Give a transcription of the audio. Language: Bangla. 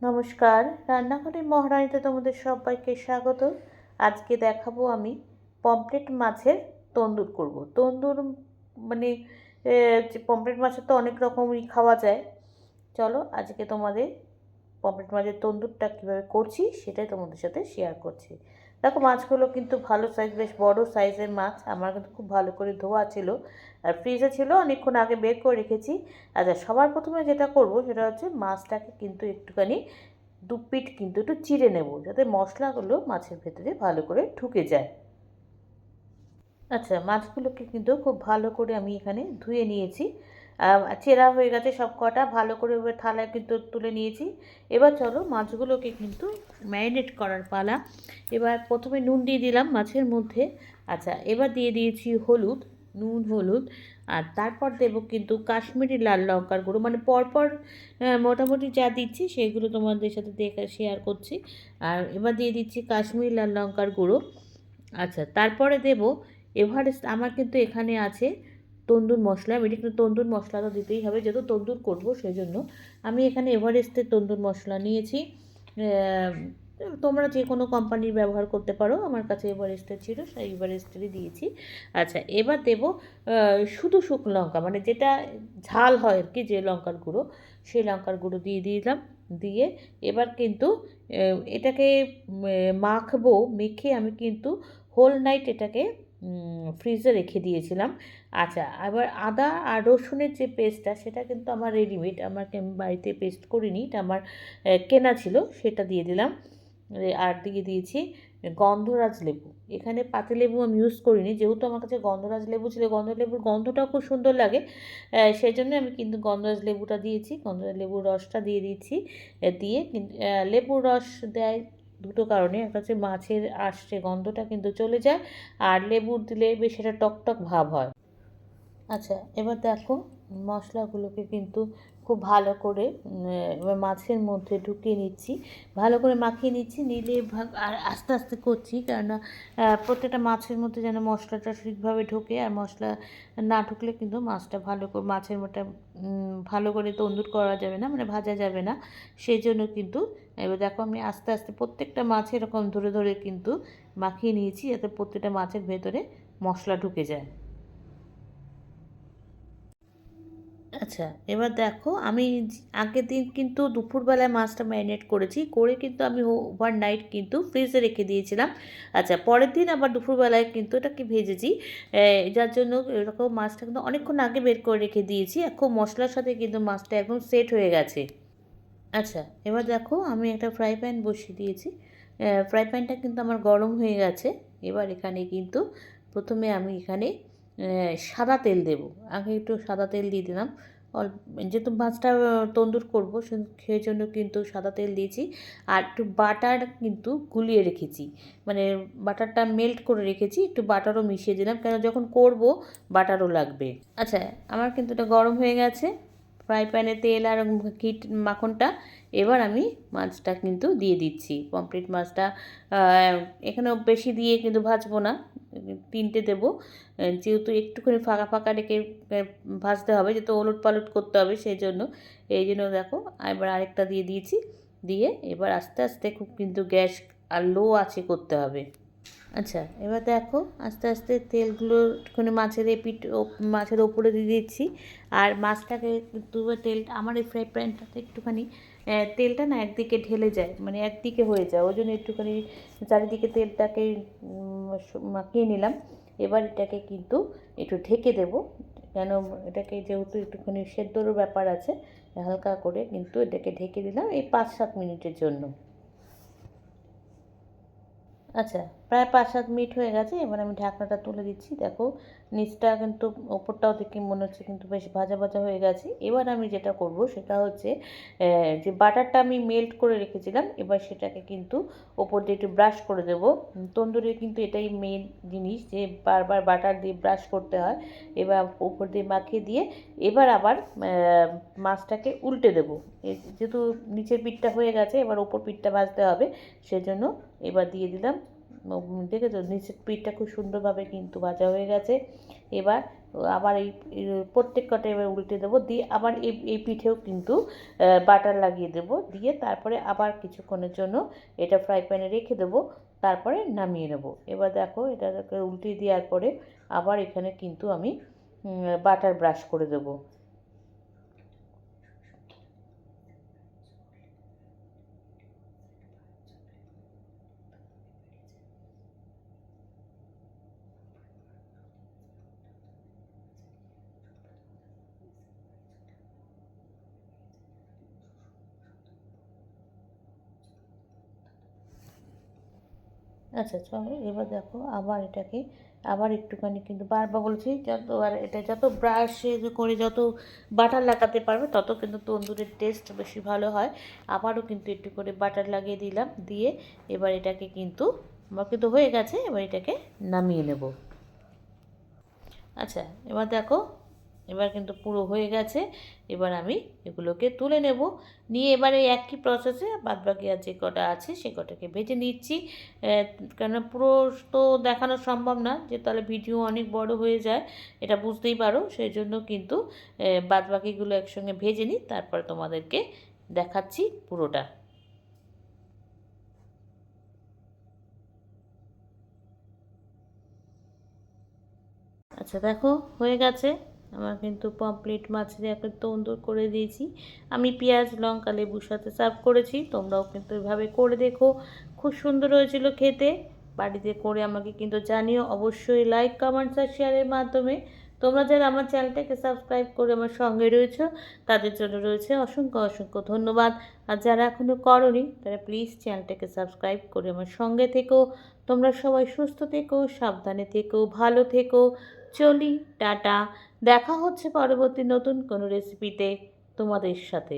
নমস্কার, রান্নাঘরের মহারানীতে তোমাদের সবাইকে স্বাগত। আজকে দেখাবো আমি পমফ্রেট মাছের তন্দুর করব। তন্দুর মানে পমফ্রেট মাছের তো অনেক রকমই খাওয়া যায়। চলো আজকে তোমাদের পমফ্রেট মাছের তন্দুরটা কীভাবে করছি সেটাই তোমাদের সাথে শেয়ার করছি। দেখো, মাছগুলো কিন্তু ভালো সাইজ, বেশ বড় সাইজের মাছ। আমার কিন্তু খুব ভালো করে ধোয়া ছিল আর ফ্রিজে ছিল, অনেকক্ষণ আগে বের করে রেখেছি। আচ্ছা, সবার প্রথমে যেটা করব সেটা হচ্ছে মাছটাকে কিন্তু একটুখানি দু পিঠ কিন্তু একটু চিড়ে নেব, যাতে মশলাগুলো মাছের ভেতরে ভালো করে ঢুকে যায়। আচ্ছা, মাছগুলোকে কিন্তু খুব ভালো করে আমি এখানে ধুয়ে নিয়েছি। চেরা হয়ে গেছে সব কটা, ভালো করে এবার থালায় কিন্তু তুলে নিয়েছি। এবার চলো মাছগুলোকে কিন্তু ম্যারিনেট করার পালা। এবার প্রথমে নুন দিয়ে দিলাম মাছের মধ্যে। আচ্ছা, এবার দিয়ে দিয়েছি হলুদ, নুন হলুদ। আর তারপর দেবো কিন্তু কাশ্মীরি লাল লঙ্কার গুঁড়ো, মানে পরপর মোটামুটি যা দিচ্ছি সেগুলো তোমাদের সাথে শেয়ার করছি। আর এবার দিয়ে দিচ্ছি কাশ্মীরি লাল লঙ্কার গুঁড়ো। আচ্ছা, তারপরে দেবো এভারেস্ট। আমার কিন্তু এখানে আছে তন্দুর মশলা। এটা কিন্তু তন্দুর মশলা তো দিতেই হবে, যেহেতু তন্দুর করবো সেই জন্য আমি এখানে এভারেস্টের তন্দুর মশলা নিয়েছি। তোমরা যে কোনো কোম্পানির ব্যবহার করতে পারো, আমার কাছে এভারেস্টের ছিল, সেই এভারেস্টেরই দিয়েছি। আচ্ছা, এবার দেবো শুধু শুকনো লঙ্কা, মানে যেটা ঝাল হয় আর কি, যে লঙ্কার গুঁড়ো, সেই লঙ্কার গুঁড়ো দিয়ে দিলাম। দিয়ে এবার কিন্তু এটাকে মাখবো। মেখে আমি কিন্তু হোল নাইট এটাকে ফ্রিজে রেখে দিয়েছিলাম। আচ্ছা, আবার আদা আর রসুনের যে পেস্টটা, সেটা কিন্তু আমার রেডিমেড, আমাকে বাড়িতে পেস্ট করিনি, এটা আমার কেনা ছিল, সেটা দিয়ে দিলাম। আর দিয়ে দিয়েছি গন্ধরাজ লেবু। এখানে পাতিলেবু আমি ইউজ করিনি, যেহেতু আমার কাছে গন্ধরাজ লেবু ছিল, গন্ধরাজ লেবুর গন্ধটাও খুব সুন্দর লাগে, সেই জন্য আমি কিন্তু গন্ধরাজ লেবুটা দিয়েছি, গন্ধরাজ লেবুর রসটা দিয়ে দিয়েছি। দিয়ে কিন্তু লেবুর রস দেয় দুটো কারণে, একটা হচ্ছে মাছের আঁশটে গন্ধটা কিন্তু চলে যায়, আর লেবুর দিলে বেশ সেটা টকটক ভাব হয়। আচ্ছা, এবার দেখো মশলাগুলোকে কিন্তু খুব ভালো করে এবার মাছের মধ্যে ঢুকিয়ে নিচ্ছি, ভালো করে মাখিয়ে নিচ্ছি। নিলে আর আস্তে আস্তে করছি, কেননা প্রত্যেকটা মাছের মধ্যে যেন মশলাটা ঠিকভাবে ঢোকে। আর মশলা না ঢুকলে কিন্তু মাছটা ভালো করে, মাছের মধ্যে ভালো করে তন্দুর করা যাবে না, মানে ভাজা যাবে না। সেই জন্য কিন্তু এবার দেখো আমি আস্তে আস্তে প্রত্যেকটা মাছ এরকম ধরে ধরে কিন্তু মাখিয়ে নিয়েছি, যাতে প্রত্যেকটা মাছের ভেতরে মশলা ঢুকে যায়। আচ্ছা, এবার দেখো আমি আগের দিন কিন্তু দুপুরবেলায় মাছটা ম্যারিনেট করেছি, করে কিন্তু আমি ওভারনাইট কিন্তু ফ্রিজে রেখে দিয়েছিলাম। আচ্ছা, পরের দিন আবার দুপুরবেলায় কিন্তু এটাকে ভেজেছি, যার জন্য এরকম মাছটা কিন্তু অনেকক্ষণ আগে বের করে রেখে দিয়েছি, খুব মশলার সাথে কিন্তু মাছটা একদম সেট হয়ে গেছে। আচ্ছা, এবার দেখো আমি একটা ফ্রাই প্যান বসিয়ে দিয়েছি। ফ্রাই প্যানটা কিন্তু আমার গরম হয়ে গেছে। এবার এখানে কিন্তু প্রথমে আমি এখানে সাদা তেল দেব। আগে একটু সাদা তেল দিয়ে দিলাম। অল্প, যেহেতু মাছটা তন্দুর করবো সেই জন্য কিন্তু সাদা তেল দিয়েছি। আর একটু বাটার কিন্তু গুলিয়ে রেখেছি, মানে বাটারটা মেল্ট করে রেখেছি, একটু বাটারও মিশিয়ে দিলাম, কেন যখন করব বাটারও লাগবে। আচ্ছা, আমার কিন্তু এটা গরম হয়ে গেছে ফ্রাই প্যানে তেল আর ঘি মাখনটা। এবার আমি মাছটা কিন্তু দিয়ে দিচ্ছি, পমফ্রেট মাছটা। এখানেও বেশি দিয়ে কিন্তু ভাজবো না, তিনটে দেবো, যেহেতু একটুখানি ফাঁকা ফাঁকা রেখে ভাজতে হবে, যেহেতু ওলট পালট করতে হবে, সেই জন্য এই জন্য দেখো এবার আরেকটা দিয়ে দিয়েছি। দিয়ে এবার আস্তে আস্তে খুব কিন্তু গ্যাস আর লো আছে করতে হবে। আচ্ছা, এবার দেখো আস্তে আস্তে তেলগুলো একটুখানি মাছের ওপরে দিয়ে দিচ্ছি। আর মাছটাকে একটু তেল, আমার এই ফ্রাই প্যানটাতে একটুখানি তেলটা না একদিকে ঢেলে যায়, মানে একদিকে হয়ে যায়, ওই জন্য একটুখানি চারিদিকে তেলটাকে মাখিয়ে নিলাম। এবার এটাকে কিন্তু একটু ঢেকে দেবো, কেন এটাকে যেহেতু একটুখানি সেদ্ধরও ব্যাপার আছে, হালকা করে কিন্তু এটাকে ঢেকে দিলাম এই 5-7 মিনিটের জন্য। আচ্ছা, প্রায় 5-7 মিনিট হয়ে গেছে। এবার আমি ঢাকনাটা তুলে দিচ্ছি। দেখো নিচটা কিন্তু, ওপরটাও দেখে মনে হচ্ছে কিন্তু বেশ ভাজা ভাজা হয়ে গেছে। এবার আমি যেটা করব সেটা হচ্ছে যে বাটারটা আমি মেল্ট করে রেখেছিলাম, এবার সেটাকে কিন্তু ওপর দিয়ে একটু ব্রাশ করে দেবো। তন্দুরে কিন্তু এটাই মেন জিনিস, যে বারবার বাটার দিয়ে ব্রাশ করতে হয়। এবার ওপর দিয়ে মাখিয়ে দিয়ে এবার আবার মাছটাকে উল্টে দেবো। যেহেতু নিচের পিঠটা হয়ে গেছে, এবার ওপর পিঠটা ভাজতে হবে, সেজন্য এবার দিয়ে দিলাম। দেখেছো নিচের পিঠটা খুব সুন্দরভাবে কিন্তু ভাজা হয়ে গেছে। এবার আবার এই প্রত্যেক কটা এবার উল্টে দেবো, দিয়ে আবার এই পিঠেও কিন্তু বাটার লাগিয়ে দেবো, দিয়ে তারপরে আবার কিছুক্ষণের জন্য এটা ফ্রাই প্যানে রেখে দেবো, তারপরে নামিয়ে নেব। এবার দেখো এটাকে উল্টে দেওয়ার পরে আবার এখানে কিন্তু আমি বাটার ব্রাশ করে দেবো। আচ্ছা চলো এবার দেখো আবার এটাকে আবার একটুখানি কিন্তু বারবার বলছি, যত আর এটা যত ব্রাশে করে যত বাটার লাগাতে পারবে তত কিন্তু তন্দুরের টেস্ট বেশি ভালো হয়। আবারও কিন্তু একটু করে বাটার লাগিয়ে দিলাম, দিয়ে এবার এটাকে কিন্তু আমার কিন্তু হয়ে গেছে, এবার এটাকে নামিয়ে নেব। আচ্ছা এবার দেখো এবার কিন্তু পুরো হয়ে গেছে, এবার আমি এগুলোকে তুলে নেব, নিয়ে এবারে একই প্রসেসে বাদবাকি আর যে কটা আছে সে কটাকে ভেজে নিচ্ছি। কেননা পুরো তো দেখানো সম্ভব না, যে তাহলে ভিডিও অনেক বড় হয়ে যায়, এটা বুঝতেই পারো, সেই জন্য কিন্তু বাদবাকিগুলো একসঙ্গে ভেজে নিই, তারপরে তোমাদেরকে দেখাচ্ছি পুরোটা। আচ্ছা দেখো হয়ে গেছে আমার কিন্তু পমপ্লেট মাছ দিয়ে একটা তন্দুর করে দিয়েছি। আমি পেঁয়াজ লঙ্কা লেবুর সাথে সার্ভ করেছি, তোমরাও কিন্তু এভাবে করে দেখো, খুব সুন্দর হয়েছিল খেতে। বাড়িতে করে আমাকে কিন্তু জানিও অবশ্যই লাইক কমেন্টস আর শেয়ারের মাধ্যমে। তোমরা যারা আমার চ্যানেলটাকে সাবস্ক্রাইব করে আমার সঙ্গে রয়েছো তাদের জন্য রয়েছে অসংখ্য অসংখ্য ধন্যবাদ। আর যারা এখনও করোনি তারা প্লিজ চ্যানেলটাকে সাবস্ক্রাইব করে আমার সঙ্গে থেকো। তোমরা সবাই সুস্থ থেকো, সাবধানে থেকো, ভালো থেকো। চলি, টাটা। দেখা হচ্ছে পরবর্তী নতুন কোনো রেসিপিতে তোমাদের সাথে।